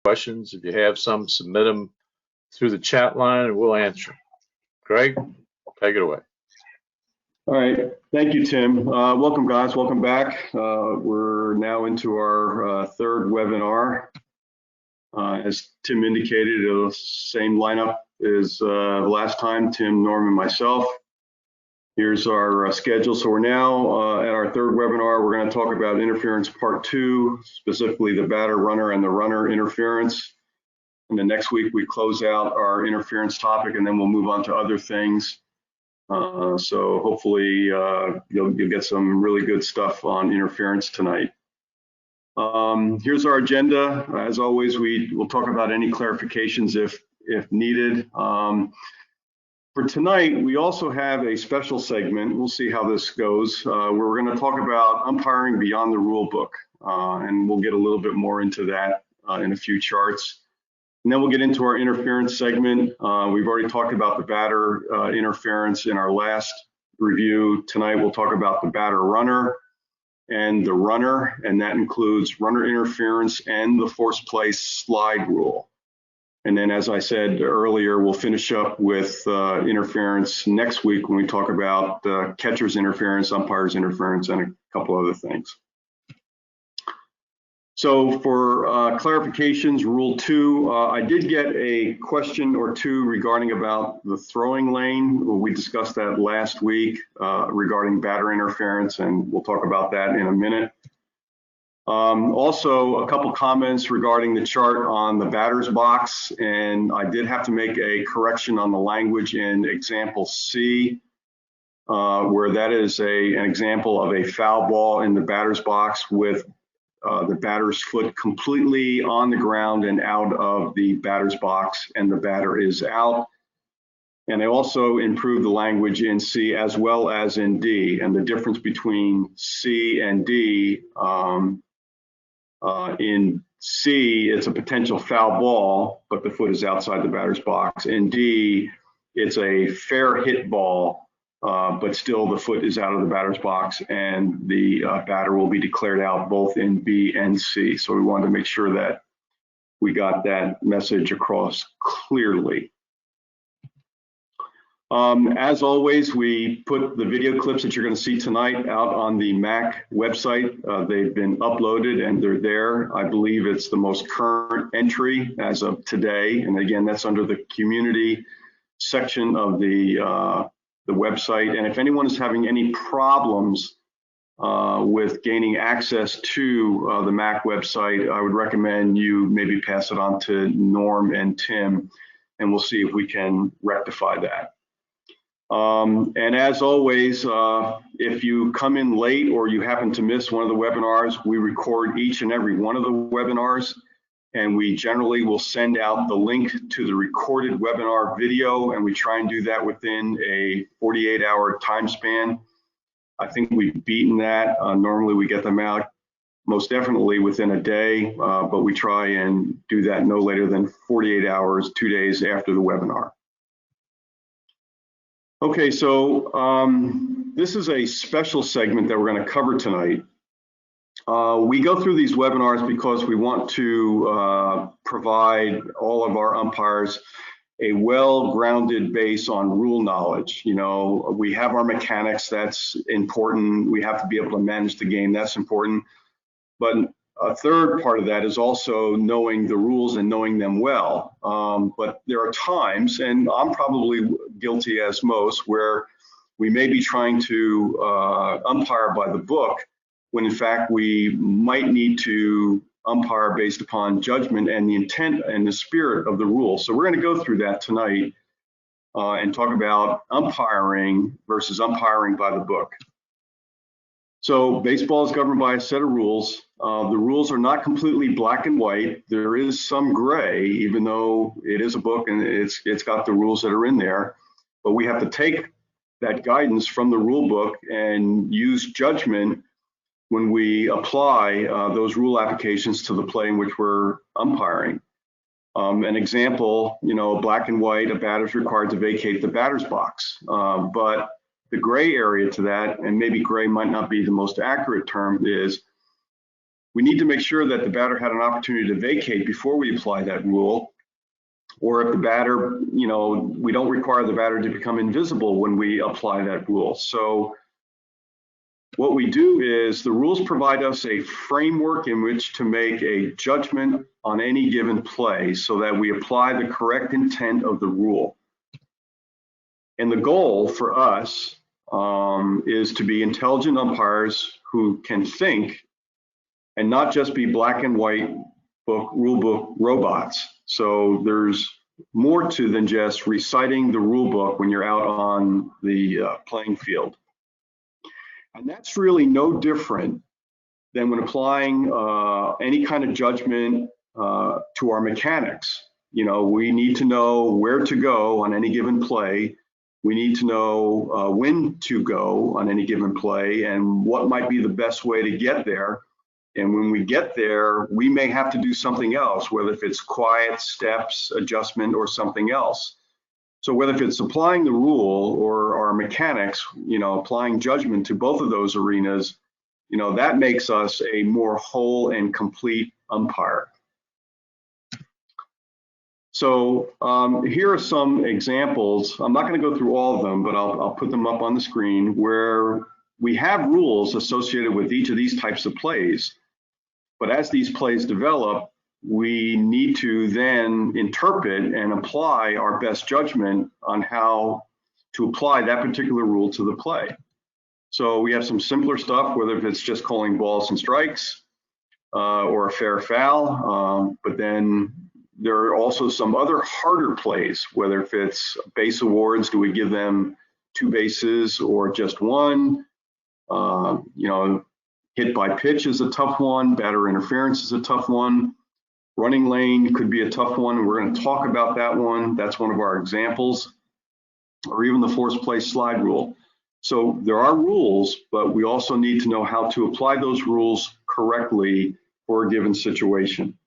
questions. If you have some, submit them through the chat line and we'll answer. Greg, take it away. All right, thank you, Tim. Welcome, guys. Welcome back. We're now into our third webinar. As Tim indicated, the same lineup as last time, Tim, Norm, and myself. Here's our schedule. So we're now at our third webinar. We're going to talk about interference part 2, specifically the batter, runner, and the runner interference. And then next week we close out our interference topic, and then we'll move on to other things. So hopefully you'll get some really good stuff on interference tonight. Here's our agenda. As always, we'll talk about any clarifications if needed. For tonight, we also have a special segment. We'll see how this goes. Where we're going to talk about umpiring beyond the rule book, and we'll get a little bit more into that in a few charts. And then we'll get into our interference segment. We've already talked about the batter interference in our last review. Tonight, we'll talk about the batter runner and the runner, and that includes runner interference and the force play slide rule. And then, as I said earlier, we'll finish up with interference next week when we talk about catcher's interference, umpire's interference, and a couple other things. So for clarifications, Rule 2, I did get a question or two regarding about the throwing lane. We discussed that last week regarding batter interference, and we'll talk about that in a minute. Also, a couple comments regarding the chart on the batter's box, and I did have to make a correction on the language in example C, where that is an example of a foul ball in the batter's box with the batter's foot completely on the ground and out of the batter's box, and the batter is out. And I also improved the language in C as well as in D, and the difference between C and D, in C, it's a potential foul ball, but the foot is outside the batter's box. In D, it's a fair hit ball, but still the foot is out of the batter's box, and the batter will be declared out both in B and C. So we wanted to make sure that we got that message across clearly. As always, we put the video clips that you're going to see tonight out on the MAC website. They've been uploaded and they're there. I believe it's the most current entry as of today. And again, that's under the community section of the website. And if anyone is having any problems with gaining access to the MAC website, I would recommend you maybe pass it on to Norm and Tim, and we'll see if we can rectify that. And as always, if you come in late or you happen to miss one of the webinars, we record each and every one of the webinars, and we generally will send out the link to the recorded webinar video, and we try and do that within a 48-hour time span. I think we've beaten that. Normally we get them out most definitely within a day, but we try and do that no later than 48 hours, 2 days after the webinar. Okay, so this is a special segment that we're going to cover tonight. We go through these webinars because we want to provide all of our umpires a well-grounded base on rule knowledge. You know, we have our mechanics, that's important. We have to be able to manage the game, that's important. But a third part of that is also knowing the rules and knowing them well. But there are times, and I'm probably guilty as most, where we may be trying to umpire by the book, when in fact we might need to umpire based upon judgment and the intent and the spirit of the rule. So we're going to go through that tonight and talk about umpiring versus umpiring by the book. So baseball is governed by a set of rules. The rules are not completely black and white. There is some gray, even though it is a book and it's got the rules that are in there. But we have to take that guidance from the rule book and use judgment when we apply those rule applications to the play in which we're umpiring. An example, you know, black and white, a batter is required to vacate the batter's box. But the gray area to that, and maybe gray might not be the most accurate term, is we need to make sure that the batter had an opportunity to vacate before we apply that rule. Or if the batter, we don't require the batter to become invisible when we apply that rule. So what we do is the rules provide us a framework in which to make a judgment on any given play so that we apply the correct intent of the rule. And the goal for us is to be intelligent umpires who can think and not just be black and white rule book robots. So there's more to than just reciting the rule book when you're out on the playing field. And that's really no different than when applying any kind of judgment to our mechanics. We need to know where to go on any given play. We need to know when to go on any given play and what might be the best way to get there. And when we get there, we may have to do something else, whether if it's quiet, steps, adjustment, or something else. So whether if it's applying the rule or our mechanics, applying judgment to both of those arenas, that makes us a more whole and complete umpire. So here are some examples. I'm not going to go through all of them, but I'll put them up on the screen where we have rules associated with each of these types of plays. But as these plays develop, we need to then interpret and apply our best judgment on how to apply that particular rule to the play. So we have some simpler stuff, whether if it's just calling balls and strikes or a fair foul, but then there are also some other harder plays, whether if it's base awards, do we give them 2 bases or just 1? Hit by pitch is a tough one. Batter interference is a tough one. Running lane could be a tough one, and we're going to talk about that one. That's one of our examples. Or even the forced play slide rule. So there are rules, but we also need to know how to apply those rules correctly for a given situation.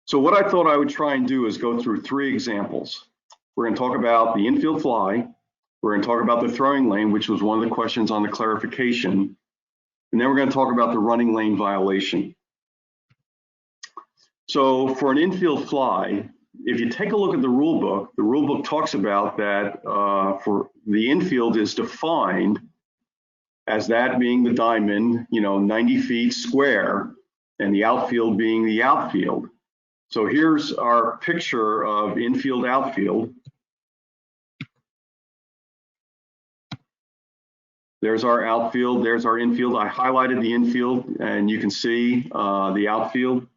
So what I thought I would try and do is go through 3 examples. We're going to talk about the infield fly. We're going to talk about the throwing lane, which was one of the questions on the clarification. And then we're going to talk about the running lane violation. So for an infield fly, if you take a look at the rule book talks about that for the infield is defined as that being the diamond, 90 feet square, and the outfield being the outfield. So here's our picture of infield outfield. There's our outfield, there's our infield. I highlighted the infield and you can see the outfield.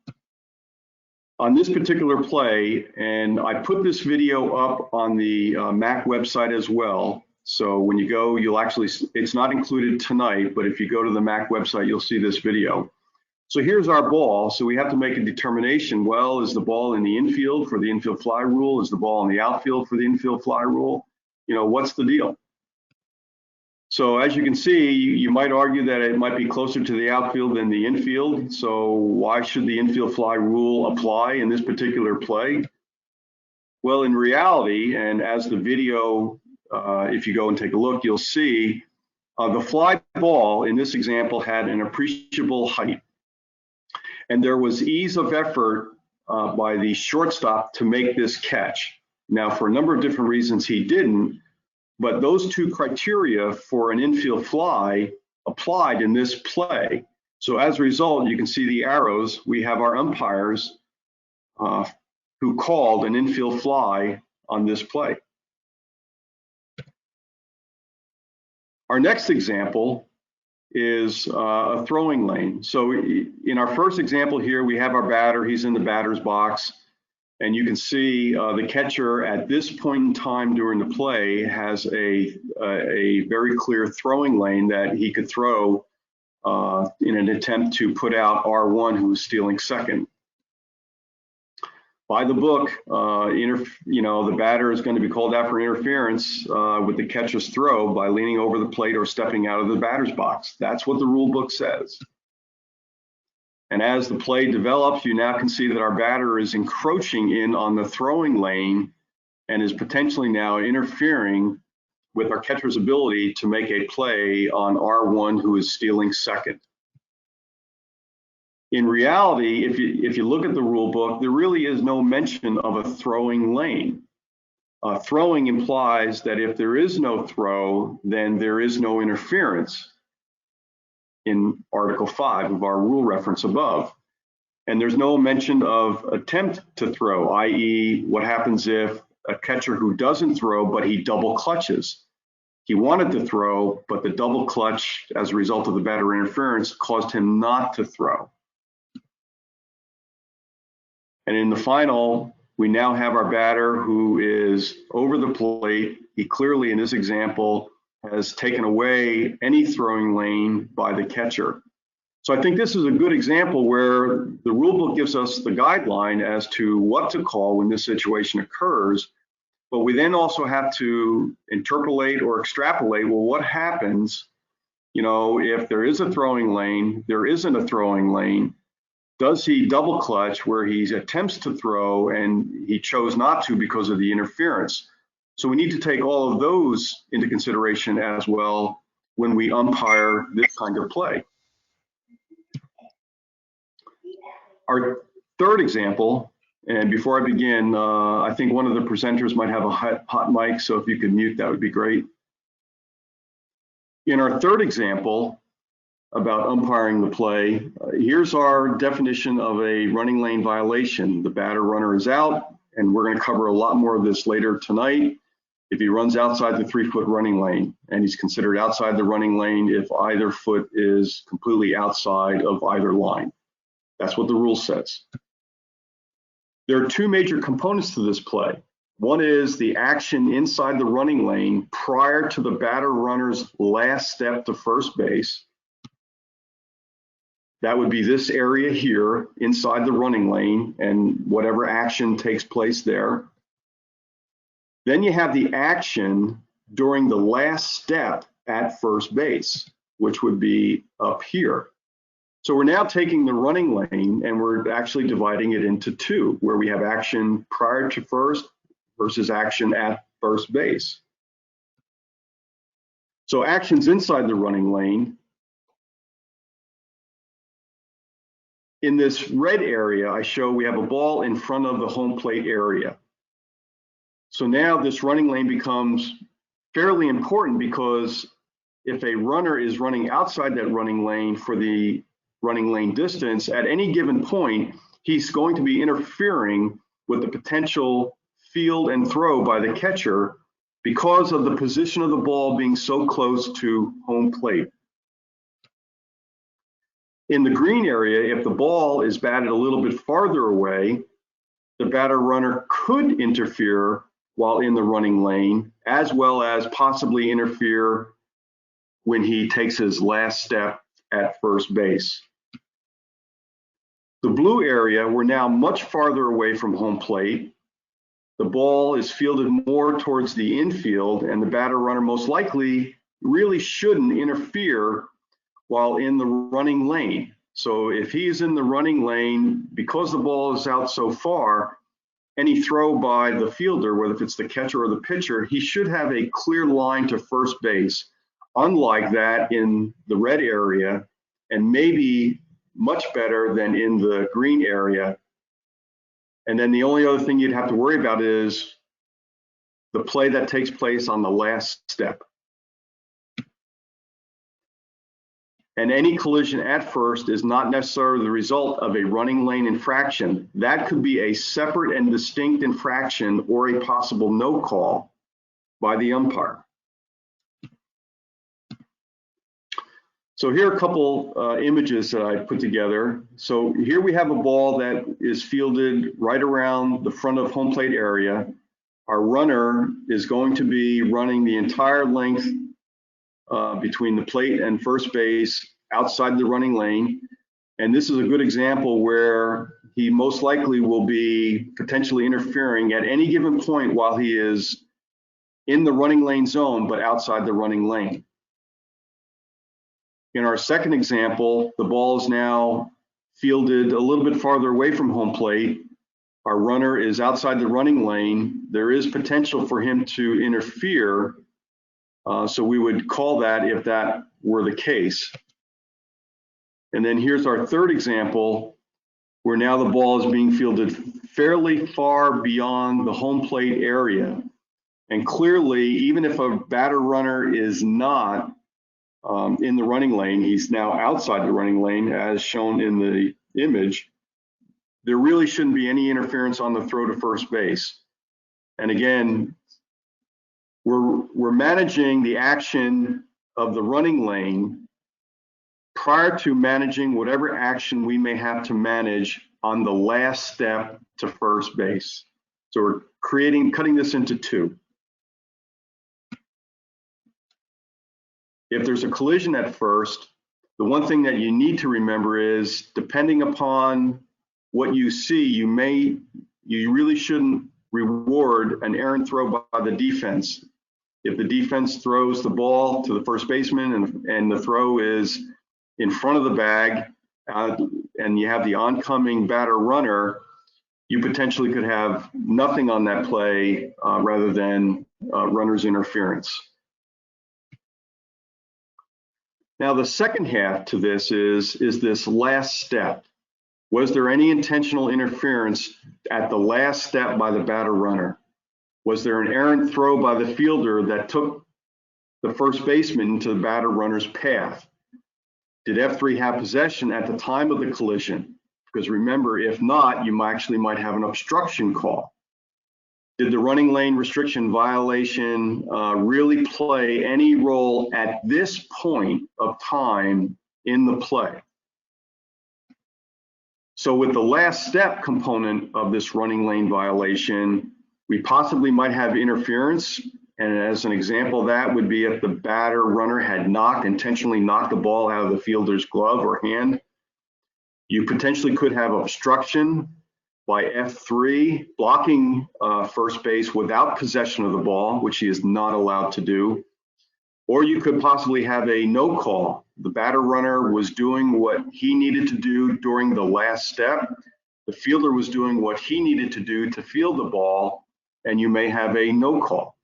On this particular play, and I put this video up on the MAC website as well. So when you go, you'll actually, it's not included tonight, but if you go to the MAC website, you'll see this video. So here's our ball. So we have to make a determination. Well, is the ball in the infield for the infield fly rule? Is the ball in the outfield for the infield fly rule? What's the deal? So as you can see, you might argue that it might be closer to the outfield than the infield. So why should the infield fly rule apply in this particular play? Well, in reality, and as the video, if you go and take a look, you'll see the fly ball in this example had an appreciable height. And there was ease of effort by the shortstop to make this catch. Now, for a number of different reasons, he didn't. But those 2 criteria for an infield fly applied in this play. So as a result, you can see the arrows. We have our umpires who called an infield fly on this play. Our next example is a throwing lane. So in our first example here, we have our batter. He's in the batter's box. And you can see the catcher at this point in time during the play has a very clear throwing lane that he could throw in an attempt to put out R1, who's stealing second. By the book, the batter is going to be called out for interference with the catcher's throw by leaning over the plate or stepping out of the batter's box. That's what the rule book says. And as the play develops, you now can see that our batter is encroaching in on the throwing lane and is potentially now interfering with our catcher's ability to make a play on R1, who is stealing second. In reality, if you look at the rule book, there really is no mention of a throwing lane. Throwing implies that if there is no throw, then there is no interference in Article 5 of our rule reference above. And there's no mention of attempt to throw, i.e. what happens if a catcher who doesn't throw, but he double clutches. He wanted to throw, but the double clutch as a result of the batter interference caused him not to throw. And in the final, we now have our batter who is over the plate. He clearly, in this example, has taken away any throwing lane by the catcher. So I think this is a good example where the rule book gives us the guideline as to what to call when this situation occurs, but we then also have to interpolate or extrapolate, well, what happens, if there is a throwing lane, there isn't a throwing lane, does he double clutch where he attempts to throw and he chose not to because of the interference? So we need to take all of those into consideration as well when we umpire this kind of play. Our third example, and before I begin, I think one of the presenters might have a hot mic, so if you could mute, that would be great. In our third example about umpiring the play, here's our definition of a running lane violation. The batter runner is out, and we're going to cover a lot more of this later tonight. If he runs outside the 3-foot running lane, and he's considered outside the running lane if either foot is completely outside of either line. That's what the rule says. There are two major components to this play. One is the action inside the running lane prior to the batter runner's last step to first base. That would be this area here inside the running lane and whatever action takes place there. Then you have the action during the last step at first base, which would be up here. So we're now taking the running lane and we're actually dividing it into two, where we have action prior to first versus action at first base. So actions inside the running lane. In this red area, I show we have a ball in front of the home plate area. So now this running lane becomes fairly important because if a runner is running outside that running lane for the running lane distance, at any given point, he's going to be interfering with the potential field and throw by the catcher because of the position of the ball being so close to home plate. In the green area, if the ball is batted a little bit farther away, the batter runner could interfere while in the running lane, as well as possibly interfere when he takes his last step at first base. The blue area, we're now much farther away from home plate. The ball is fielded more towards the infield, and the batter runner most likely really shouldn't interfere while in the running lane. So if he's in the running lane, because the ball is out so far, any throw by the fielder, whether it's the catcher or the pitcher, he should have a clear line to first base, unlike that in the red area, and maybe much better than in the green area. And then the only other thing you'd have to worry about is the play that takes place on the last step. And any collision at first is not necessarily the result of a running lane infraction. That could be a separate and distinct infraction or a possible no call by the umpire. So here are a couple images that I put together. So here we have a ball that is fielded right around the front of home plate area. Our runner is going to be running the entire length between the plate and first base outside the running lane. And this is a good example where he most likely will be potentially interfering at any given point while he is in the running lane zone, but outside the running lane. In our second example, the ball is now fielded a little bit farther away from home plate. Our runner is outside the running lane. There is potential for him to interfere. So we would call that if that were the case. And then here's our third example, where now the ball is being fielded fairly far beyond the home plate area. And clearly, even if a batter runner is not in the running lane, he's now outside the running lane as shown in the image, there really shouldn't be any interference on the throw to first base. And again, we're managing the action of the running lane prior to managing whatever action we may have to manage on the last step to first base. So we're cutting this into two. If there's a collision at first, the one thing that you need to remember is, depending upon what you see, you really shouldn't reward an errant throw by the defense. If the defense throws the ball to the first baseman and the throw is in front of the bag and you have the oncoming batter runner, you potentially could have nothing on that play rather than runner's interference. Now, the second half to this is this last step. Was there any intentional interference at the last step by the batter runner? Was there an errant throw by the fielder that took the first baseman into the batter runner's path? Did F3 have possession at the time of the collision? Because remember, if not, you actually might have an obstruction call. Did the running lane restriction violation really play any role at this point of time in the play? So with the last step component of this running lane violation, we possibly might have interference. And as an example, that would be if the batter runner had intentionally knocked the ball out of the fielder's glove or hand. You potentially could have obstruction by F3, blocking first base without possession of the ball, which he is not allowed to do. Or you could possibly have a no call. The batter runner was doing what he needed to do during the last step. The fielder was doing what he needed to do to field the ball, and you may have a no call.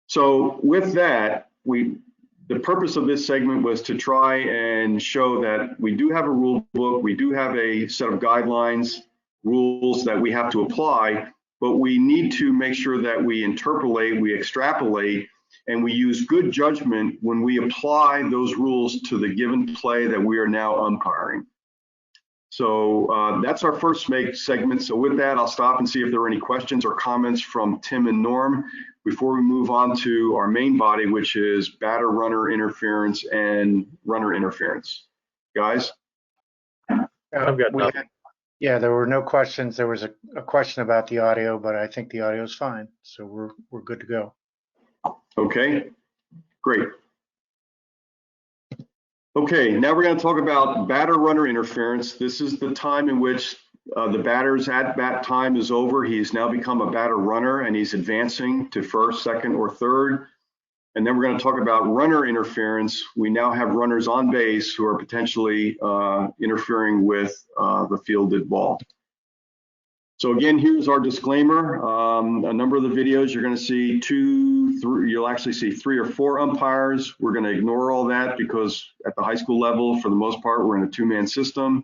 So with that, the purpose of this segment was to try and show that we do have a rule book, we do have a set of guidelines, rules that we have to apply, but we need to make sure that we interpolate, we extrapolate, and we use good judgment when we apply those rules to the given play that we are now umpiring. So that's our first segment. So with that, I'll stop and see if there are any questions or comments from Tim and Norm before we move on to our main body, which is batter runner interference and runner interference. Guys? I've got nothing. Yeah, there were no questions. There was a question about the audio, but I think the audio is fine. So we're good to go. Okay, great. Okay, now we're going to talk about batter runner interference. This is the time in which the batter's at-bat time is over. He's now become a batter runner and he's advancing to first, second, or third. And then we're going to talk about runner interference. We now have runners on base who are potentially interfering with the fielded ball. So again, here's our disclaimer. A number of the videos, you're going to see you'll actually see 3 or 4 umpires. We're going to ignore all that because at the high school level, for the most part, we're in a 2-man system.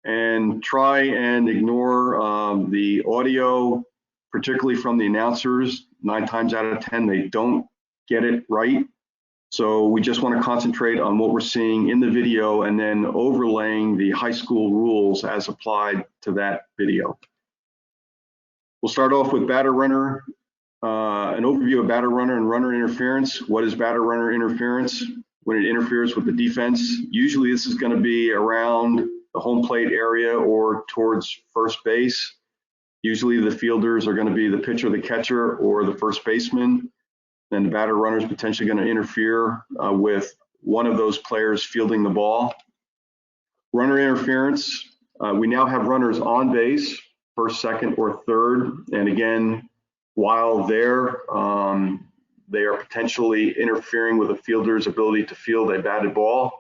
And try and ignore the audio, particularly from the announcers. 9 times out of 10, they don't get it right. So we just want to concentrate on what we're seeing in the video and then overlaying the high school rules as applied to that video. We'll start off with batter runner, an overview of batter runner and runner interference. What is batter runner interference? When it interferes with the defense, usually this is going to be around the home plate area or towards first base. Usually the fielders are going to be the pitcher, the catcher, or the first baseman. Then the batter runner is potentially going to interfere with one of those players fielding the ball. Runner interference, we now have runners on base, first, second, or third. And again, while there, they are potentially interfering with a fielder's ability to field a batted ball.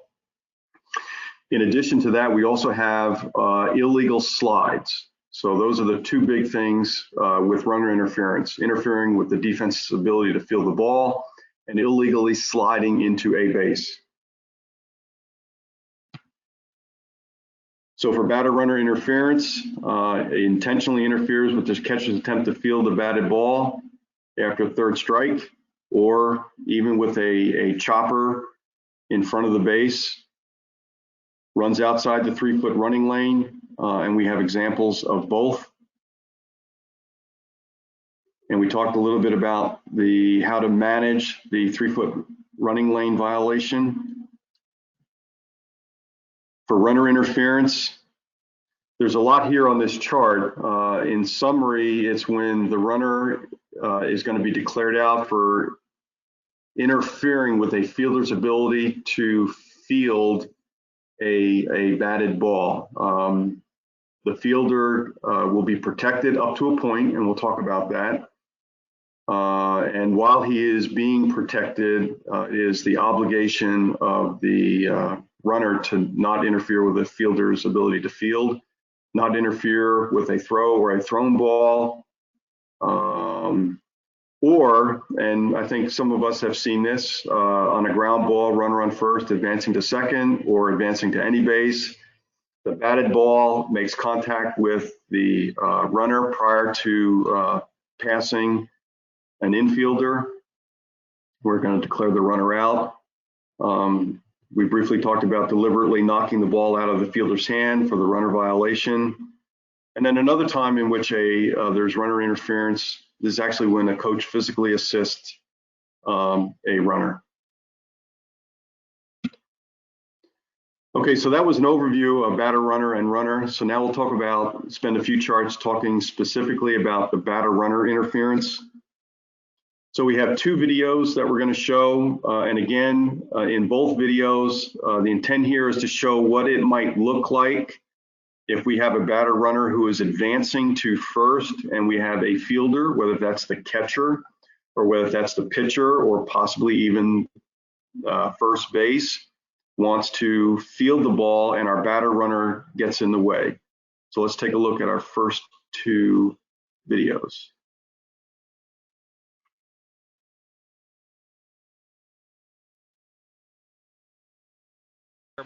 In addition to that, we also have illegal slides. So those are the 2 big things with runner interference: interfering with the defense's ability to field the ball and illegally sliding into a base. So for batter runner interference, intentionally interferes with the catcher's attempt to field the batted ball after third strike, or even with a chopper in front of the base, runs outside the 3-foot running lane, and we have examples of both. And we talked a little bit about how to manage the 3-foot running lane violation. For runner interference, there's a lot here on this chart. In summary, it's when the runner is going to be declared out for interfering with a fielder's ability to field a batted ball. The fielder will be protected up to a point, and we'll talk about that. And while he is being protected, is the obligation of the runner to not interfere with the fielder's ability to field, not interfere with a throw or a thrown ball, and I think some of us have seen this, on a ground ball, runner on first, advancing to second or advancing to any base. The batted ball makes contact with the runner prior to passing an infielder. We're going to declare the runner out. We briefly talked about deliberately knocking the ball out of the fielder's hand for the runner violation. And then another time in which there's runner interference, this is actually when a coach physically assists a runner. Okay, so that was an overview of batter, runner, and runner. So now we'll spend a few charts talking specifically about the batter runner interference. So we have 2 videos that we're going to show. And again, in both videos, the intent here is to show what it might look like if we have a batter runner who is advancing to first and we have a fielder, whether that's the catcher or whether that's the pitcher or possibly even first base, wants to field the ball and our batter runner gets in the way. So let's take a look at our first 2 videos.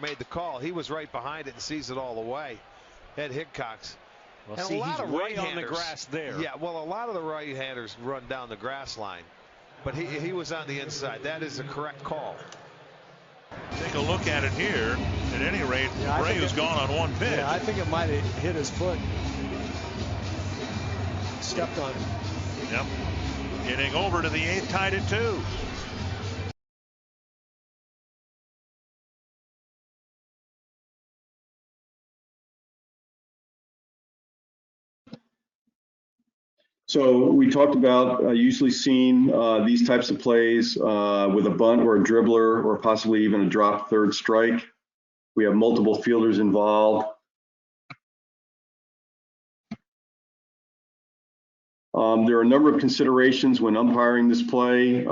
Made the call. He was right behind it and sees it all the way. Ed Hickox. Well, see, he's right on the grass there. Yeah, well, a lot of the right-handers run down the grass line, but he was on the inside. That is a correct call. Take a look at it here. At any rate, Abreu's gone on one pitch. Yeah, I think it might have hit his foot. Stepped on it. Yep. Getting over to the 8th, tied at 2. So we talked about usually seeing these types of plays with a bunt or a dribbler or possibly even a drop third strike. We have multiple fielders involved. There are a number of considerations when umpiring this play.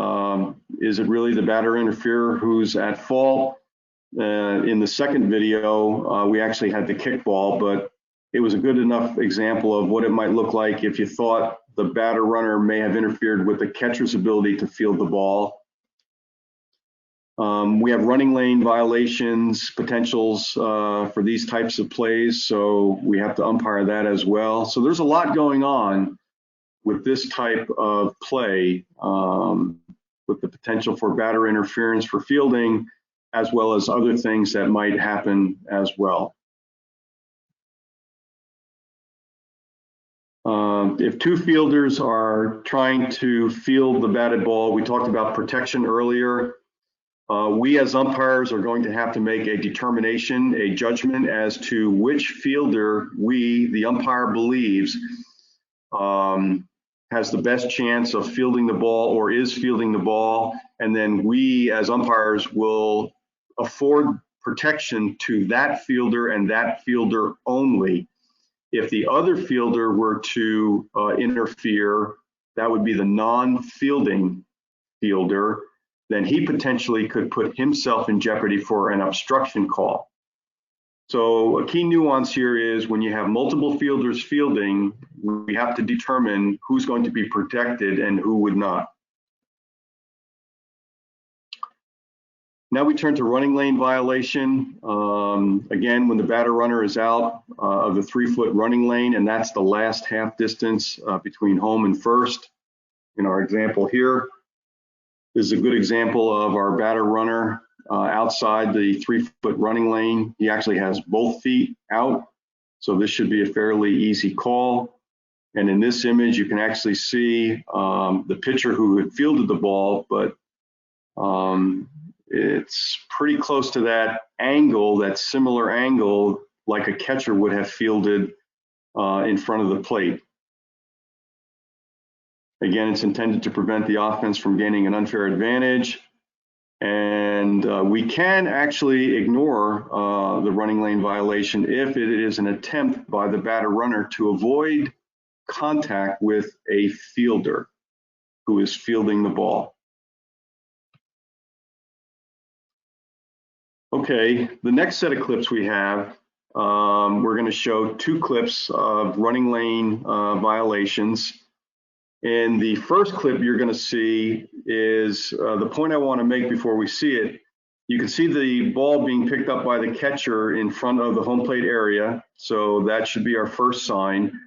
Is it really the batter interferer who's at fault? In the second video, we actually had the kickball, but it was a good enough example of what it might look like if you thought the batter runner may have interfered with the catcher's ability to field the ball. We have running lane violations, potentials for these types of plays, so we have to umpire that as well. So there's a lot going on with this type of play, with the potential for batter interference for fielding, as well as other things that might happen as well. If 2 fielders are trying to field the batted ball, we talked about protection earlier. We as umpires are going to have to make a determination, a judgment as to which fielder the umpire, believes has the best chance of fielding the ball or is fielding the ball. And then we as umpires will afford protection to that fielder and that fielder only. If the other fielder were to interfere, that would be the non-fielding fielder, then he potentially could put himself in jeopardy for an obstruction call. So a key nuance here is when you have multiple fielders fielding, we have to determine who's going to be protected and who would not. Now we turn to running lane violation. Again, when the batter runner is out of the 3-foot running lane, and that's the last half distance between home and first. In our example here, this is a good example of our batter runner outside the 3-foot running lane. He actually has both feet out, so this should be a fairly easy call. And in this image, you can actually see the pitcher who had fielded the ball, but it's pretty close to that angle, that similar angle, like a catcher would have fielded in front of the plate. Again, it's intended to prevent the offense from gaining an unfair advantage. And we can actually ignore the running lane violation if it is an attempt by the batter runner to avoid contact with a fielder who is fielding the ball. Okay, the next set of clips we have, we're going to show 2 clips of running lane violations. And the first clip you're going to see is the point I want to make before we see it. You can see the ball being picked up by the catcher in front of the home plate area. So that should be our first sign.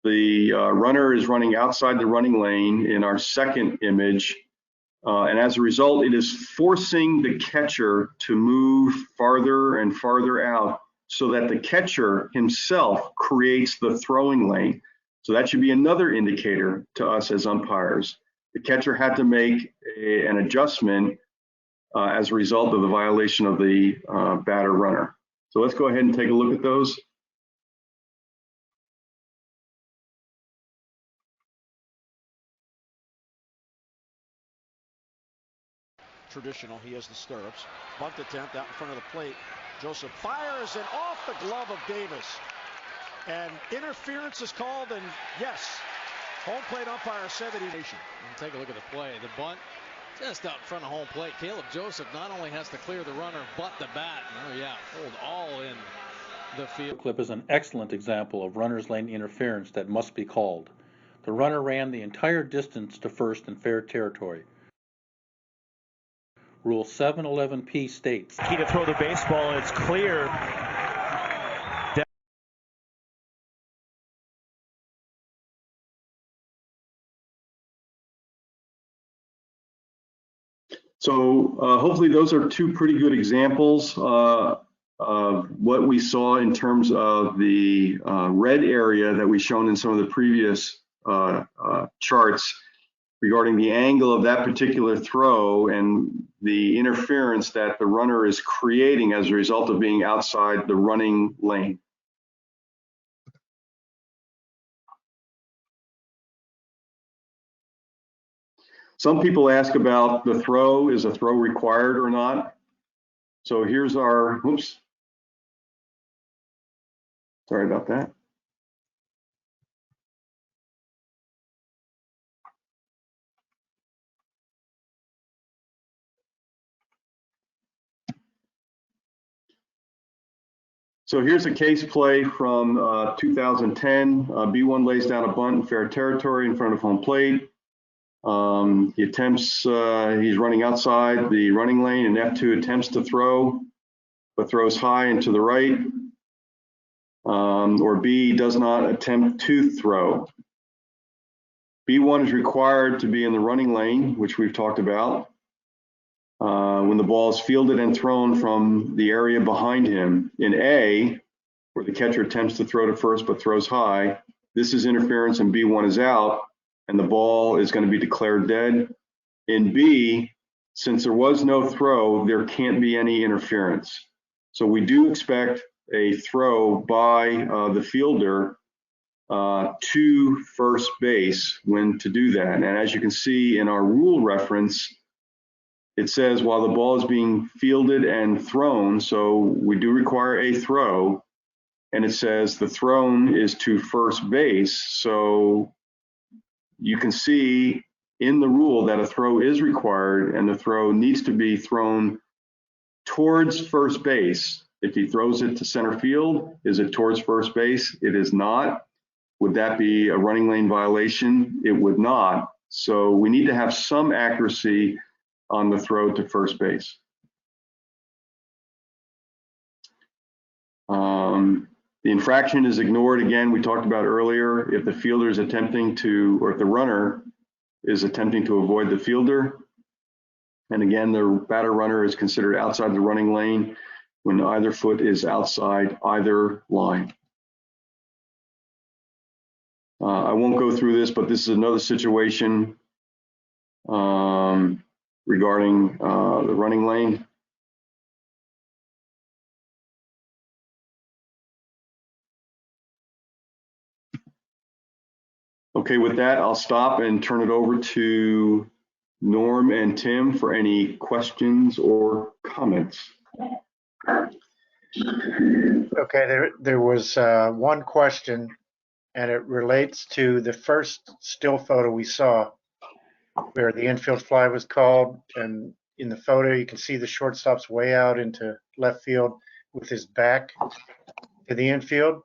The runner is running outside the running lane in our second image. And as a result, it is forcing the catcher to move farther and farther out so that the catcher himself creates the throwing lane. So that should be another indicator to us as umpires. The catcher had to make an adjustment as a result of the violation of the batter runner. So let's go ahead and take a look at those. Traditional, he has the stirrups. Bunt attempt out in front of the plate. Joseph fires and off the glove of Davis. And interference is called, and yes, home plate umpire said that he nation. Take a look at the play. The bunt just out in front of home plate. Caleb Joseph not only has to clear the runner, but the bat. Oh yeah, hold all in the field. The clip is an excellent example of runner's lane interference that must be called. The runner ran the entire distance to first in fair territory. Rule 711P states, key to throw the baseball, and it's clear. So hopefully those are 2 pretty good examples of what we saw in terms of the red area that we've shown in some of the previous charts regarding the angle of that particular throw and the interference that the runner is creating as a result of being outside the running lane. Some people ask about the throw. Is a throw required or not? So here's our, oops. Sorry about that. So here's a case play from 2010. B1 lays down a bunt in fair territory in front of home plate. He attempts, he's running outside the running lane, and F2 attempts to throw, but throws high and to the right. Or B does not attempt to throw. B1 is required to be in the running lane, which we've talked about. When the ball is fielded and thrown from the area behind him. In A, where the catcher attempts to throw to first but throws high, this is interference and B1 is out, and the ball is going to be declared dead. In B, since there was no throw, there can't be any interference. So we do expect a throw by the fielder to first base when to do that. And as you can see in our rule reference, it says while the ball is being fielded and thrown, so we do require a throw, and it says the thrown is to first base. So you can see in the rule that a throw is required, and the throw needs to be thrown towards first base. If he throws it to center field, is it towards first base? It is not. Would that be a running lane violation? It would not. So we need to have some accuracy on the throw to first base. The infraction is ignored again. We talked about earlier, if the fielder is attempting to, or if the runner is attempting to avoid the fielder. And again, the batter runner is considered outside the running lane when either foot is outside either line. I won't go through this, but this is another situation regarding the running lane. Okay, with that, I'll stop and turn it over to Norm and Tim for any questions or comments. Okay, there was one question, and it relates to the first still photo we saw where the infield fly was called, and in the photo you can see the shortstop's way out into left field with his back to the infield.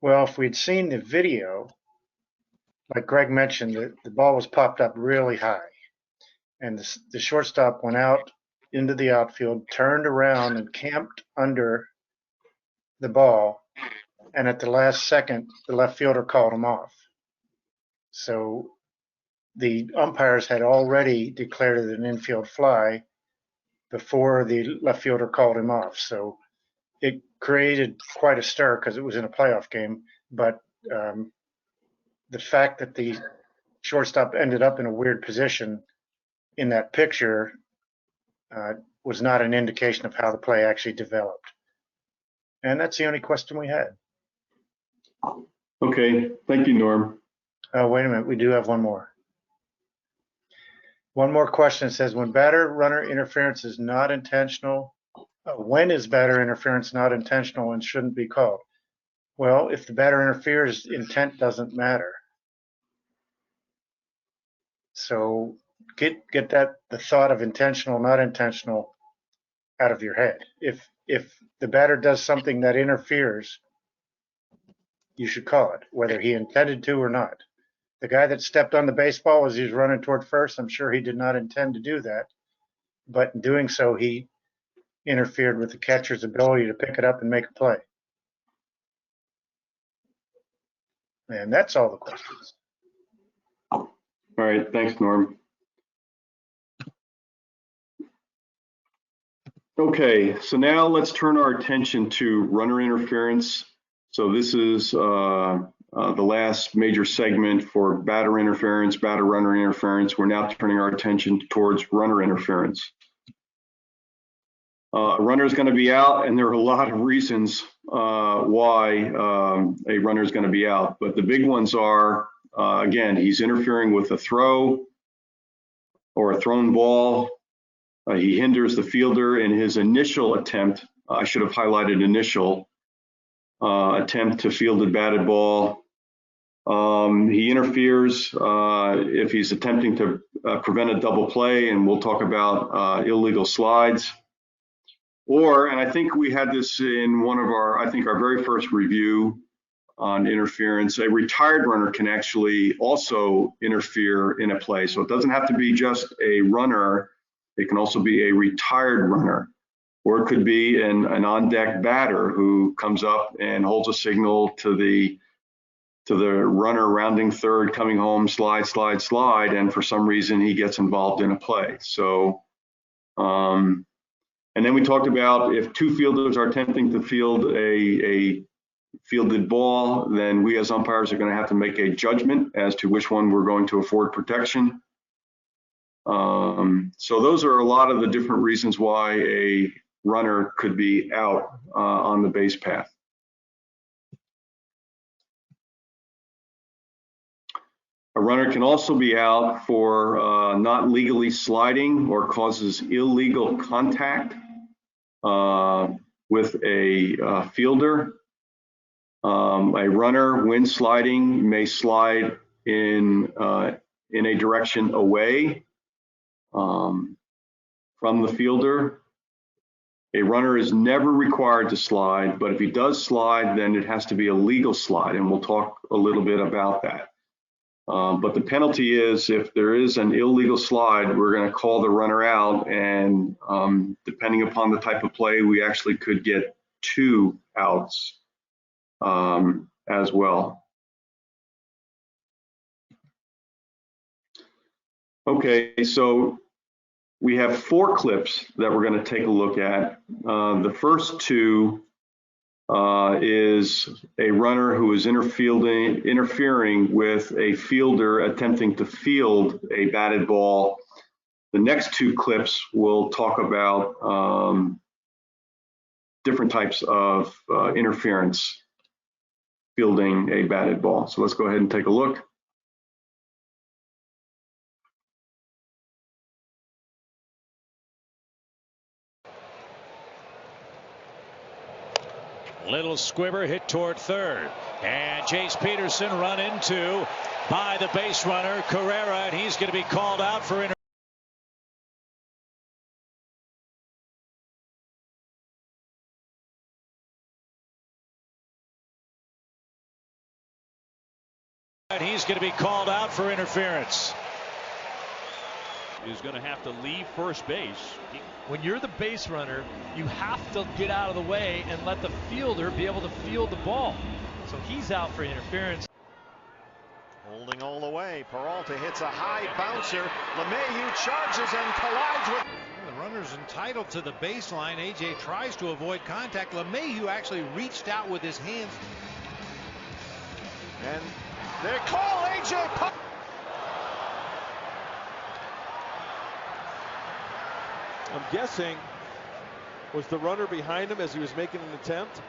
Well, if we'd seen the video, like Greg mentioned, the ball was popped up really high, and the shortstop went out into the outfield, turned around and camped under the ball, and at the last second, the left fielder called him off. So the umpires had already declared it an infield fly before the left fielder called him off. So it created quite a stir because it was in a playoff game, but the fact that the shortstop ended up in a weird position in that picture was not an indication of how the play actually developed. And that's the only question we had. Okay, thank you, Norm. Wait a minute, we do have one more. One more question. It says, when batter-runner interference is not intentional, when is batter interference not intentional and shouldn't be called? Well, if the batter interferes, intent doesn't matter. So get that, the thought of intentional, not intentional, out of your head. If the batter does something that interferes, you should call it, whether he intended to or not. The guy that stepped on the baseball as he was running toward first, I'm sure he did not intend to do that, but in doing so, he interfered with the catcher's ability to pick it up and make a play. And that's all the questions. All right, thanks, Norm. Okay, so now let's turn our attention to runner interference. So this is the last major segment for batter interference, batter-runner interference. We're now turning our attention towards runner interference. A runner is going to be out, and there are a lot of reasons why a runner is going to be out. But the big ones are, again, he's interfering with a throw or a thrown ball. He hinders the fielder in his initial attempt. I should have highlighted initial attempt to field a batted ball. He interferes if he's attempting to prevent a double play, and we'll talk about illegal slides. Or, and I think we had this in one of our, I think our very first review on interference, a retired runner can actually also interfere in a play. So it doesn't have to be just a runner. It can also be a retired runner, or it could be an on-deck batter who comes up and holds a signal to the runner rounding third, coming home, slide, slide, slide, and for some reason he gets involved in a play. So, and then we talked about if two fielders are attempting to field a fielded ball, then we as umpires are going to have to make a judgment as to which one we're going to afford protection. So those are a lot of the different reasons why a runner could be out on the base path. A runner can also be out for not legally sliding or causes illegal contact with a fielder. A runner, when sliding, may slide in a direction away from the fielder. A runner is never required to slide, but if he does slide, then it has to be a legal slide, and we'll talk a little bit about that. But the penalty is if there is an illegal slide, we're going to call the runner out, and depending upon the type of play, we actually could get 2 outs as well. Okay, so we have 4 clips that we're going to take a look at. The first 2 is a runner who is interfering with a fielder attempting to field a batted ball. The next 2 clips will talk about different types of interference fielding a batted ball. So let's go ahead and take a look. Little squibber hit toward third. And Jace Peterson run into by the base runner, Carrera, and he's going to be called out for interference. He's going to be called out for interference. Is going to have to leave first base. When you're the base runner, you have to get out of the way and let the fielder be able to field the ball. So he's out for interference. Holding all the way. Peralta hits a high bouncer. LeMahieu charges and collides with. The runner's entitled to the baseline. AJ tries to avoid contact. LeMahieu actually reached out with his hands. And they call AJ. I'm guessing, was the runner behind him as he was making an attempt?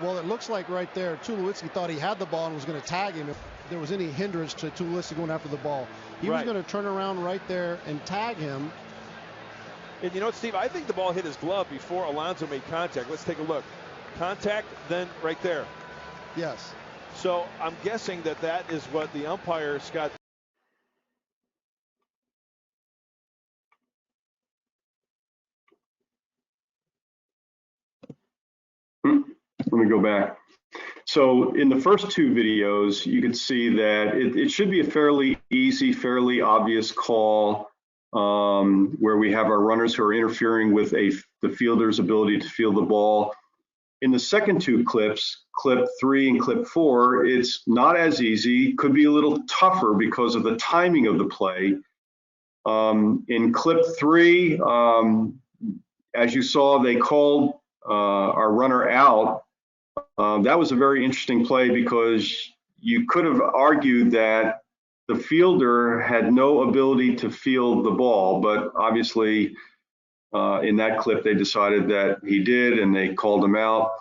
Well, it looks like right there, Tulowitzki thought he had the ball and was going to tag him if there was any hindrance to Tulowitzki going after the ball. He was going to turn around right there and tag him. And you know what, Steve? I think the ball hit his glove before Alonso made contact. Let's take a look. Contact, then right there. Yes. So I'm guessing that that is what the umpire, Scott. Let me go back. So in the first 2 videos, you can see that it should be a fairly easy, fairly obvious call where we have our runners who are interfering with the fielder's ability to field the ball. In the second 2 clips, clip 3 and clip 4, it's not as easy, could be a little tougher because of the timing of the play. In clip 3, as you saw, they called our runner out. That was a very interesting play because you could have argued that the fielder had no ability to field the ball, but obviously in that clip they decided that he did and they called him out.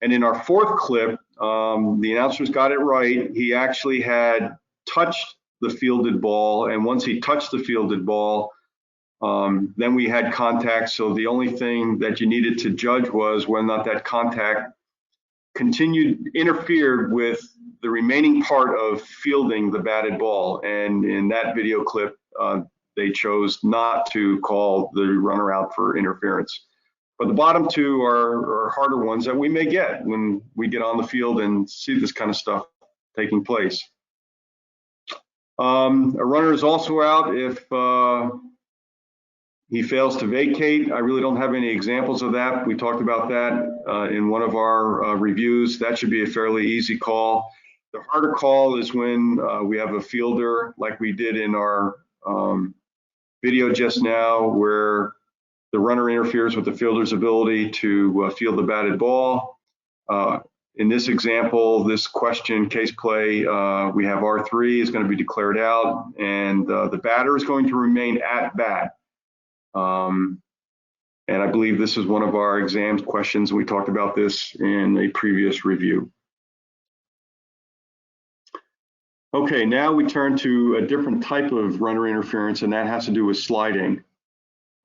And in our 4th clip, the announcers got it right. He actually had touched the fielded ball, and once he touched the fielded ball, then we had contact. So the only thing that you needed to judge was whether or not that contact interfered with the remaining part of fielding the batted ball. And in that video clip, they chose not to call the runner out for interference. But the bottom 2 are harder ones that we may get when we get on the field and see this kind of stuff taking place. A runner is also out if he fails to vacate. I really don't have any examples of that. We talked about that in one of our reviews. That should be a fairly easy call. The harder call is when we have a fielder like we did in our video just now, where the runner interferes with the fielder's ability to field the batted ball. In this example, this question, case play, we have R3 is going to be declared out, and the batter is going to remain at bat. And I believe this is one of our exam questions. We talked about this in a previous review. Okay, now we turn to a different type of runner interference, and that has to do with sliding.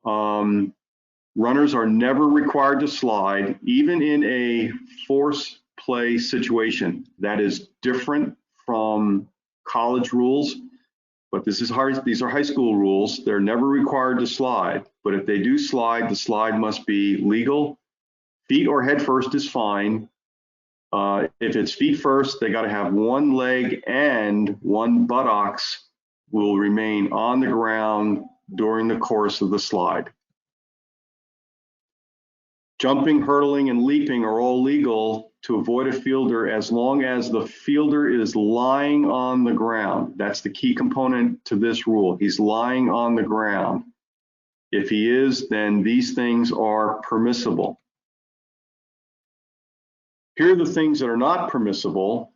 Runners are never required to slide, even in a force play situation. That is different from college rules. But these are high school rules. They're never required to slide. But if they do slide, the slide must be legal. Feet or head first is fine. If it's feet first, they got to have one leg and one buttocks will remain on the ground during the course of the slide. Jumping, hurdling, and leaping are all legal to avoid a fielder as long as the fielder is lying on the ground. That's the key component to this rule. He's lying on the ground. If he is, then these things are permissible. Here are the things that are not permissible: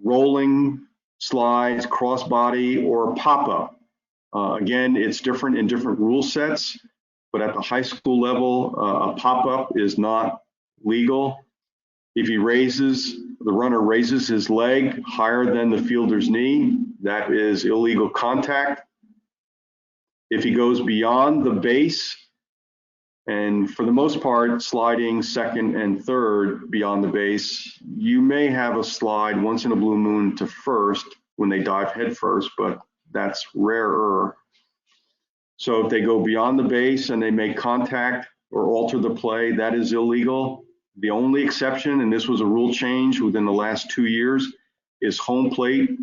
rolling, slides, crossbody, or pop-up. Again, it's different in different rule sets, but at the high school level, a pop-up is not legal. If the runner raises his leg higher than the fielder's knee, that is illegal contact. If he goes beyond the base, and for the most part, sliding second and third beyond the base, you may have a slide once in a blue moon to first when they dive head first, but that's rarer. So if they go beyond the base and they make contact or alter the play, that is illegal. The only exception, and this was a rule change within the last 2 years, is home plate.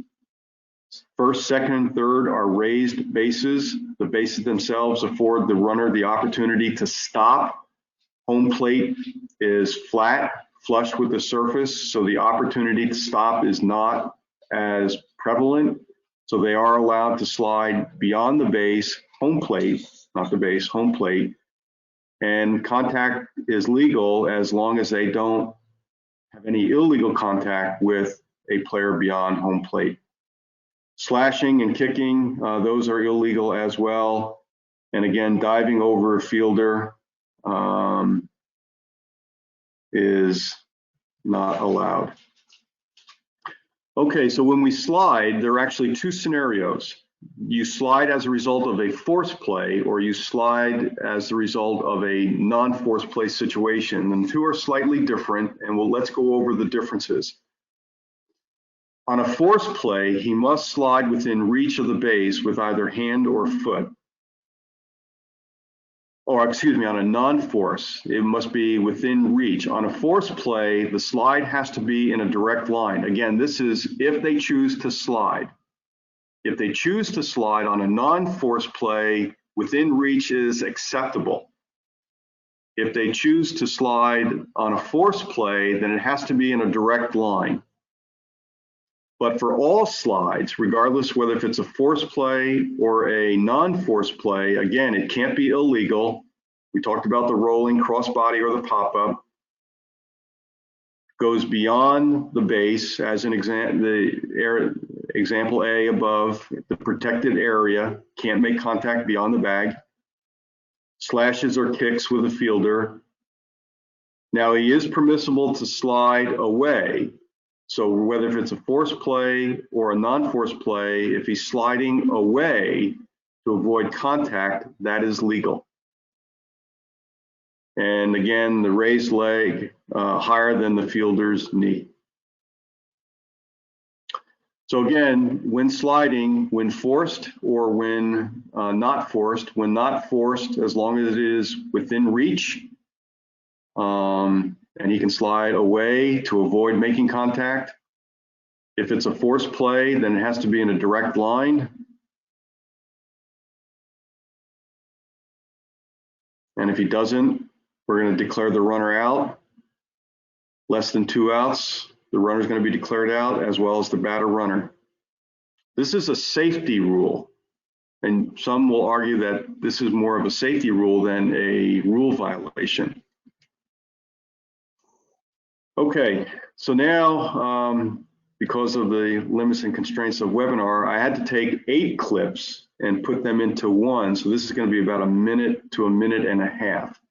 First, second, and third are raised bases. The bases themselves afford the runner the opportunity to stop. Home plate is flat, flush with the surface, so the opportunity to stop is not as prevalent. So they are allowed to slide beyond the base, home plate, not the base, home plate. And contact is legal as long as they don't have any illegal contact with a player beyond home plate. Slashing and kicking, those are illegal as well. And again, diving over a fielder is not allowed. Okay, so when we slide, there are actually two scenarios. You slide as a result of a force play, or you slide as the result of a non-force play situation. And the two are slightly different, and let's go over the differences. On a force play, he must slide within reach of the base with either hand or foot. Or excuse me, on a non-force, it must be within reach. On a force play, the slide has to be in a direct line. Again, this is if they choose to slide. If they choose to slide on a non-force play, within reach is acceptable. If they choose to slide on a force play, then it has to be in a direct line. But for all slides, regardless whether if it's a force play or a non-force play, again, it can't be illegal. We talked about the rolling, crossbody, or the pop-up. Goes beyond the base, as an example A above, the protected area, can't make contact beyond the bag. Slashes or kicks with a fielder. Now, he is permissible to slide away. So whether if it's a force play or a non-force play, if he's sliding away to avoid contact, that is legal. And again, the raised leg higher than the fielder's knee. So again, when sliding, when forced or when not forced, as long as it is within reach, and he can slide away to avoid making contact. If it's a force play, then it has to be in a direct line. And if he doesn't, we're going to declare the runner out. Less than 2 outs, the runner is going to be declared out, as well as the batter runner. This is a safety rule, and some will argue that this is more of a safety rule than a rule violation. Okay, so now, because of the limits and constraints of webinar, I had to take 8 clips and put them into one. So this is going to be about a minute to a minute and a half.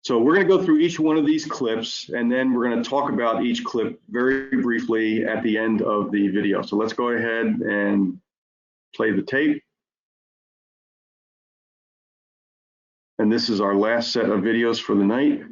So we're going to go through each one of these clips, and then we're going to talk about each clip very briefly at the end of the video. So let's go ahead and play the tape. And this is our last set of videos for the night.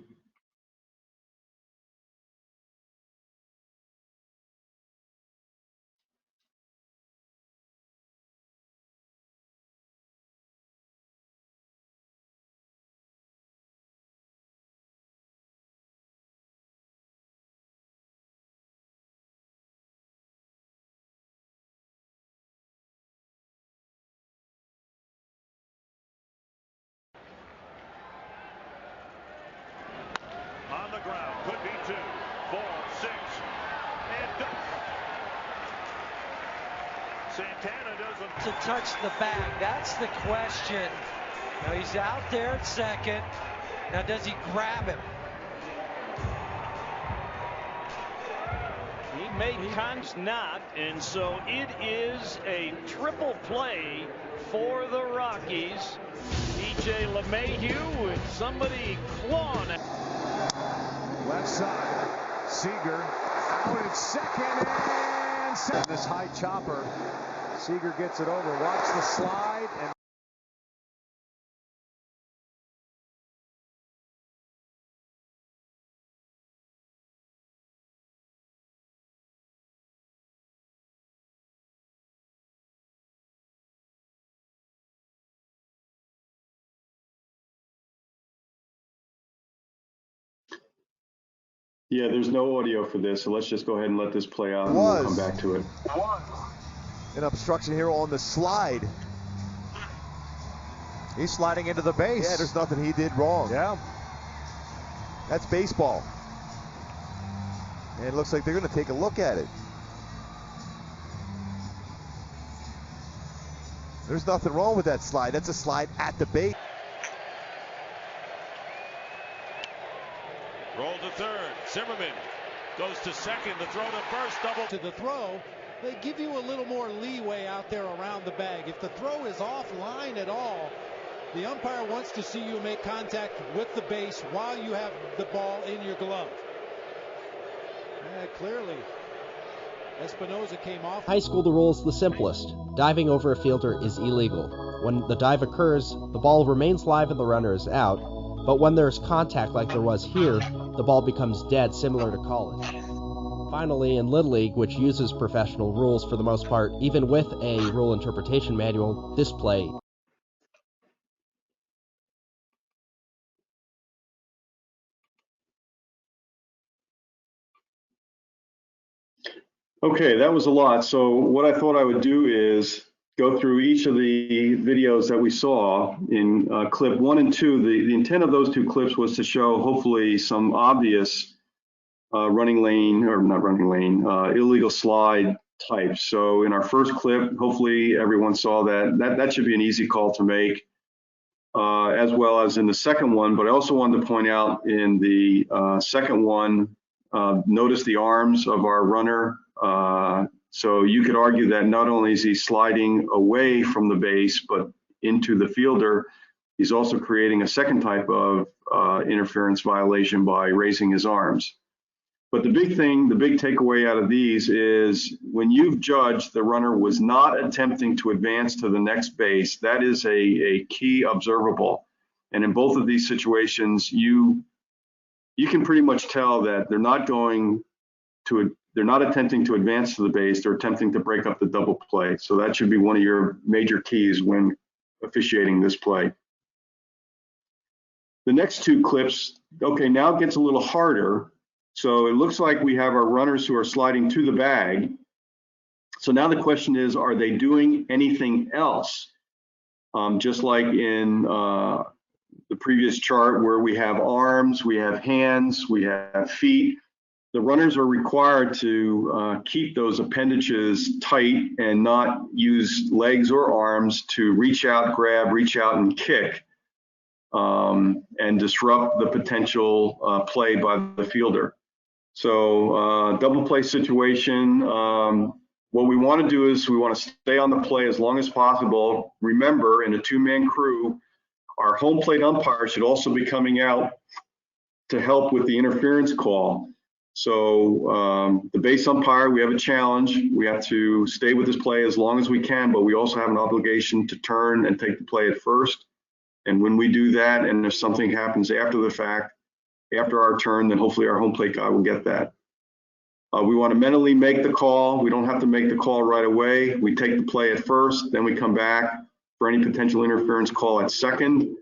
Santana doesn't. To touch the bag, that's the question. Now he's out there at second. Now does he grab him? He made contact, not, and so it is a triple play for the Rockies. DJ LeMahieu with somebody clawing it. Left side, Seager out at second and set. This high chopper, Seager gets it over. Watch the slide and. Yeah, there's no audio for this, so let's just go ahead and let this play out and we'll come back to it. An obstruction here on the slide. He's sliding into the base. Yeah, there's nothing he did wrong. Yeah. That's baseball. And it looks like they're going to take a look at it. There's nothing wrong with that slide. That's a slide at the base. Roll to third. Zimmerman goes to second. The throw to first. Double to the throw. They give you a little more leeway out there around the bag. If the throw is offline at all, the umpire wants to see you make contact with the base while you have the ball in your glove. Clearly, Espinoza came off. High school, the rule is the simplest. Diving over a fielder is illegal. When the dive occurs, the ball remains live and the runner is out. But when there's contact like there was here, the ball becomes dead, similar to college. Finally, in Little League, which uses professional rules for the most part, even with a rule interpretation manual, this play. Okay, that was a lot. So what I thought I would do is go through each of the videos that we saw in clip 1 and 2. The intent of those 2 clips was to show hopefully some obvious illegal slide types. So in our first clip, hopefully everyone saw that. That should be an easy call to make, as well as in the second one. But I also wanted to point out in the second one, notice the arms of our runner. So you could argue that not only is he sliding away from the base, but into the fielder, he's also creating a second type of interference violation by raising his arms. But the big thing, the big takeaway out of these is when you've judged the runner was not attempting to advance to the next base, that is a key observable. And in both of these situations, you can pretty much tell that they're not attempting to advance to the base, they're attempting to break up the double play. So that should be one of your major keys when officiating this play. The next 2 clips, okay, now it gets a little harder. So it looks like we have our runners who are sliding to the bag. So now the question is, are they doing anything else? Just like in the previous chart where we have arms, we have hands, we have feet. The runners are required to keep those appendages tight and not use legs or arms to reach out, grab, reach out, and kick, and disrupt the potential play by the fielder. So double play situation, what we want to do is we want to stay on the play as long as possible. Remember, in a 2-man crew, our home plate umpire should also be coming out to help with the interference call. So the base umpire, we have a challenge. We have to stay with this play as long as we can, but we also have an obligation to turn and take the play at first. And when we do that, and if something happens after the fact, after our turn, then hopefully our home plate guy will get that. We want to mentally make the call. We don't have to make the call right away. We take the play at first, then we come back for any potential interference call at second.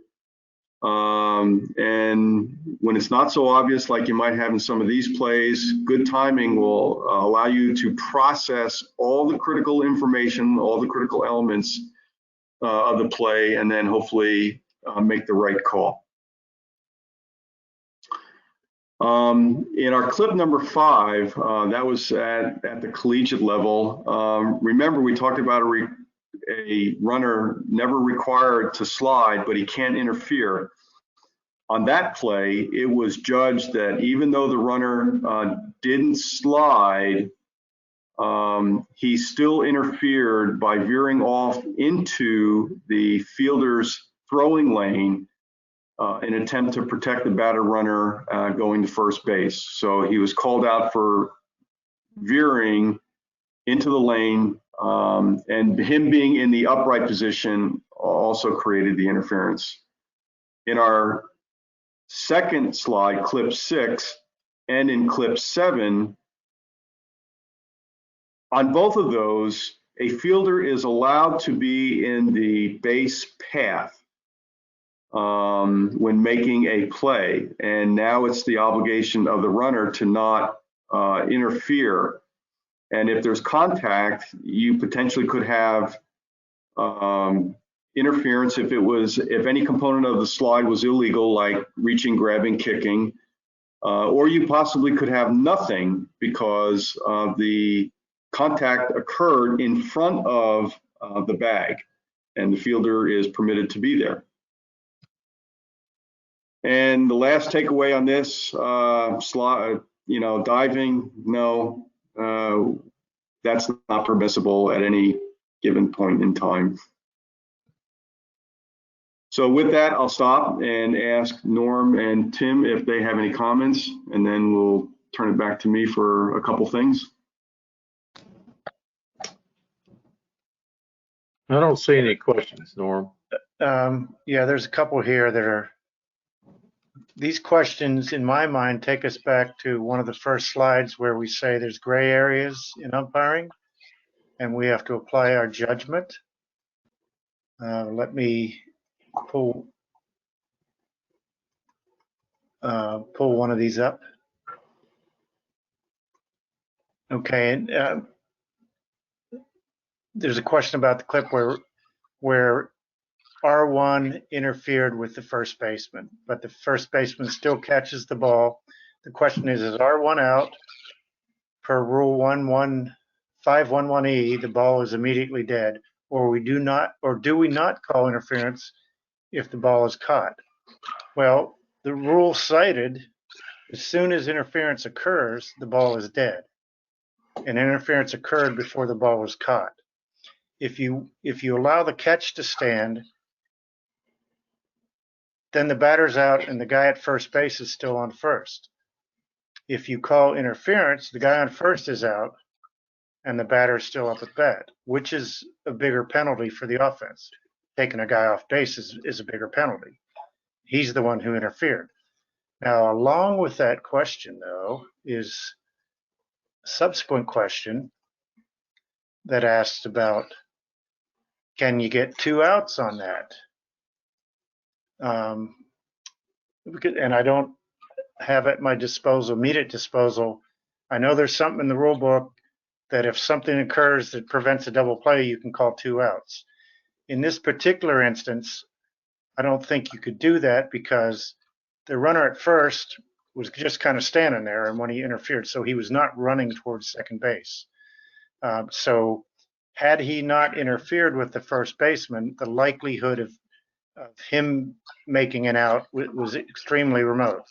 And when it's not so obvious, like you might have in some of these plays, good timing will allow you to process all the critical information, all the critical elements of the play, and then hopefully make the right call. In our clip number 5, that was at the collegiate level. Remember, we talked about a runner never required to slide, but he can't interfere. On that play, it was judged that even though the runner didn't slide, he still interfered by veering off into the fielder's throwing lane in an attempt to protect the batter runner going to first base. So he was called out for veering into the lane, and him being in the upright position also created the interference. In our second slide, clip 6, and in clip 7, on both of those, a fielder is allowed to be in the base path when making a play, and now it's the obligation of the runner to not interfere. And if there's contact, you potentially could have interference if any component of the slide was illegal, like reaching, grabbing, kicking, or you possibly could have nothing because the contact occurred in front of the bag, and the fielder is permitted to be there. And the last takeaway on this slide, diving, no, that's not permissible at any given point in time. So with that, I'll stop and ask Norm and Tim if they have any comments, and then we'll turn it back to me for a couple things. I don't see any questions, Norm. Yeah, there's a couple here that are, these questions in my mind take us back to one of the first slides where we say there's gray areas in umpiring and we have to apply our judgment. Let me pull one of these up. Okay, and there's a question about the clip where R1 interfered with the first baseman, but the first baseman still catches the ball. The question is R1 out? Per Rule 511E, the ball is immediately dead, or do we not call interference if the ball is caught? Well, the rule cited, as soon as interference occurs, the ball is dead, and interference occurred before the ball was caught. If you allow the catch to stand, then the batter's out and the guy at first base is still on first. If you call interference, the guy on first is out and the batter's still up at bat, which is a bigger penalty for the offense. Taking a guy off base is a bigger penalty. He's the one who interfered. Now, along with that question, though, is a subsequent question that asks about, can you get 2 outs on that? And I don't have at my disposal, immediate disposal. I know there's something in the rule book that if something occurs that prevents a double play, you can call 2 outs. In this particular instance, I don't think you could do that because the runner at first was just kind of standing there, and when he interfered, so he was not running towards second base. So had he not interfered with the first baseman, the likelihood of him making an out was extremely remote.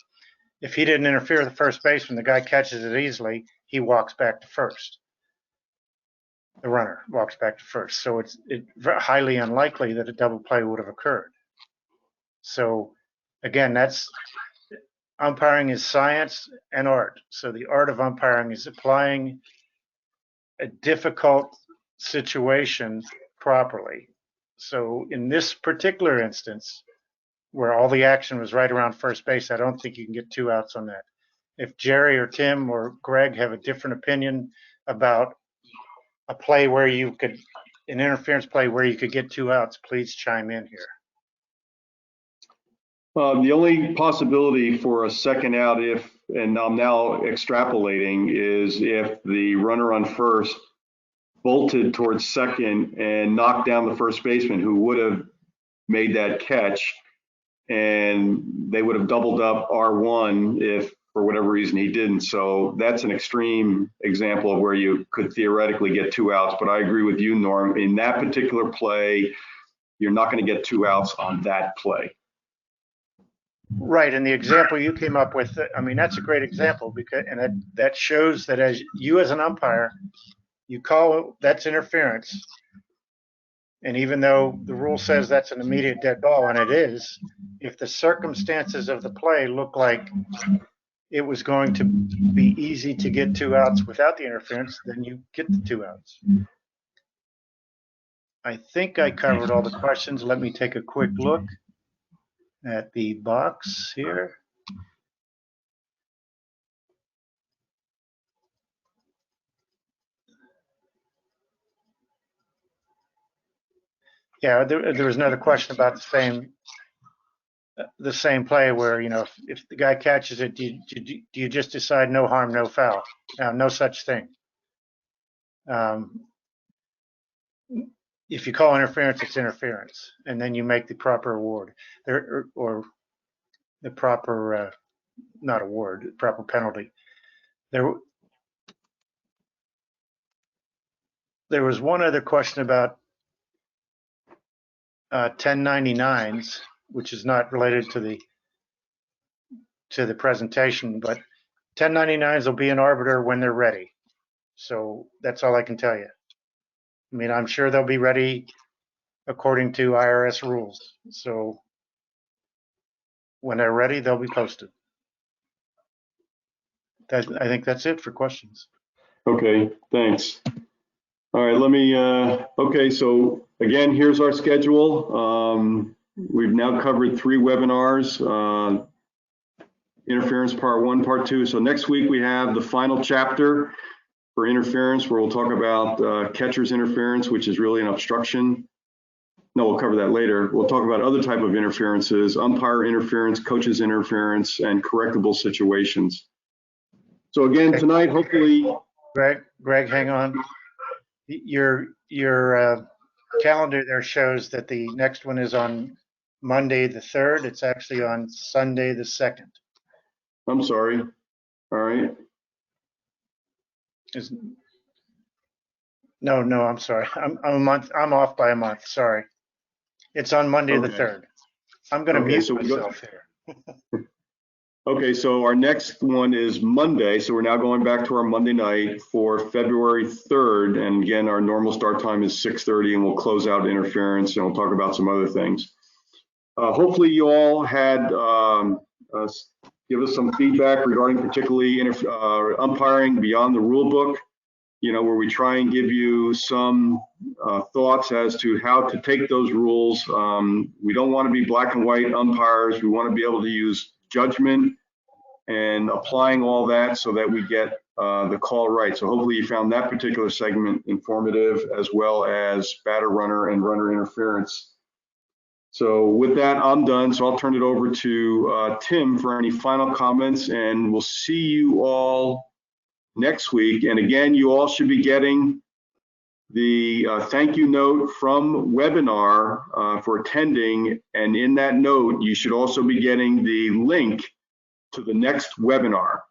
If he didn't interfere with the first baseman, the guy catches it easily, he walks back to first. The runner walks back to first. So it's highly unlikely that a double play would have occurred. So again, umpiring is science and art. So the art of umpiring is applying a difficult situation properly. So in this particular instance, where all the action was right around first base, I don't think you can get 2 outs on that. If Jerry or Tim or Greg have a different opinion about a play where an interference play where you could get 2 outs, please chime in here. The only possibility for a second out, and I'm now extrapolating, is if the runner on first bolted towards second and knocked down the first baseman who would have made that catch, and they would have doubled up R1 if for whatever reason he didn't. So that's an extreme example of where you could theoretically get 2 outs. But I agree with you, Norm. In that particular play, you're not going to get 2 outs on that play. Right, and the example you came up with, I mean, that's a great example because, and that shows that as you as an umpire, you call that's interference. And even though the rule says that's an immediate dead ball, and it is, if the circumstances of the play look like it was going to be easy to get 2 outs without the interference, then you get the 2 outs. I think I covered all the questions. Let me take a quick look at the box here. Yeah, there was another question about the same play where, you know, if the guy catches it, do you just decide no harm, no foul? No such thing. If you call interference, it's interference, and then you make the proper award or the proper not award, proper penalty. There was one other question about 1099s, which is not related to the presentation, but 1099s will be an arbiter when they're ready. So that's all I can tell you. I mean, I'm sure they'll be ready according to IRS rules. So when they're ready, they'll be posted. I think that's it for questions. Okay, thanks. All right, let me, okay, so again, here's our schedule. We've now covered 3 webinars, interference part 1, part 2. So next week we have the final chapter for interference, where we'll talk about catcher's interference, which is really an obstruction. No, we'll cover that later. We'll talk about other type of interferences, umpire interference, coach's interference, and correctable situations. So again, tonight, hopefully. Greg, hang on. Your calendar there shows that the next one is on Monday the 3rd. It's actually on Sunday the 2nd. I'm sorry. All right. No, I'm sorry. I'm a month. I'm off by a month. Sorry. It's on Monday the 3rd. I'm going to mute myself here. Okay, so our next one is Monday. So we're now going back to our Monday night for February 3rd. And again, our normal start time is 6:30, and we'll close out interference, and we'll talk about some other things. Hopefully you all had give us some feedback regarding particularly umpiring beyond the rule book, you know, where we try and give you some thoughts as to how to take those rules. We don't want to be black and white umpires. We want to be able to use judgment and applying all that so that we get the call right. So hopefully you found that particular segment informative, as well as batter runner and runner interference. So with that, I'm done. So I'll turn it over to Tim for any final comments, and we'll see you all next week. And again, you all should be getting the thank you note from webinar for attending. And in that note, you should also be getting the link to the next webinar.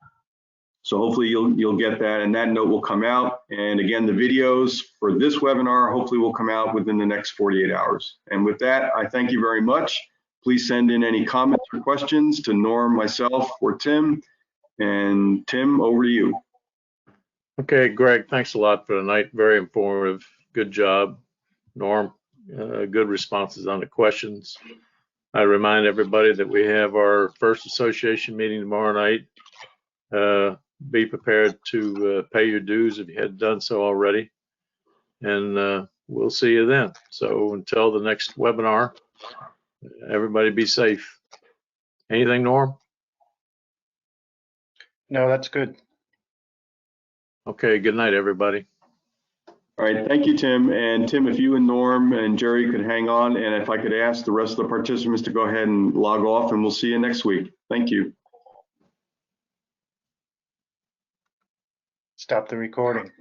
So hopefully you'll get that, and that note will come out. And again, the videos for this webinar hopefully will come out within the next 48 hours. And with that, I thank you very much. Please send in any comments or questions to Norm, myself, or Tim. And Tim, over to you. Okay, Greg, thanks a lot for tonight. Very informative. Good job. Norm, good responses on the questions. I remind everybody that we have our first association meeting tomorrow night. Be prepared to pay your dues if you hadn't done so already. And we'll see you then. So until the next webinar, everybody be safe. Anything, Norm? No, that's good. Okay, good night, everybody. All right, thank you, Tim. And Tim, if you and Norm and Jerry could hang on, and if I could ask the rest of the participants to go ahead and log off, and we'll see you next week. Thank you. Stop the recording.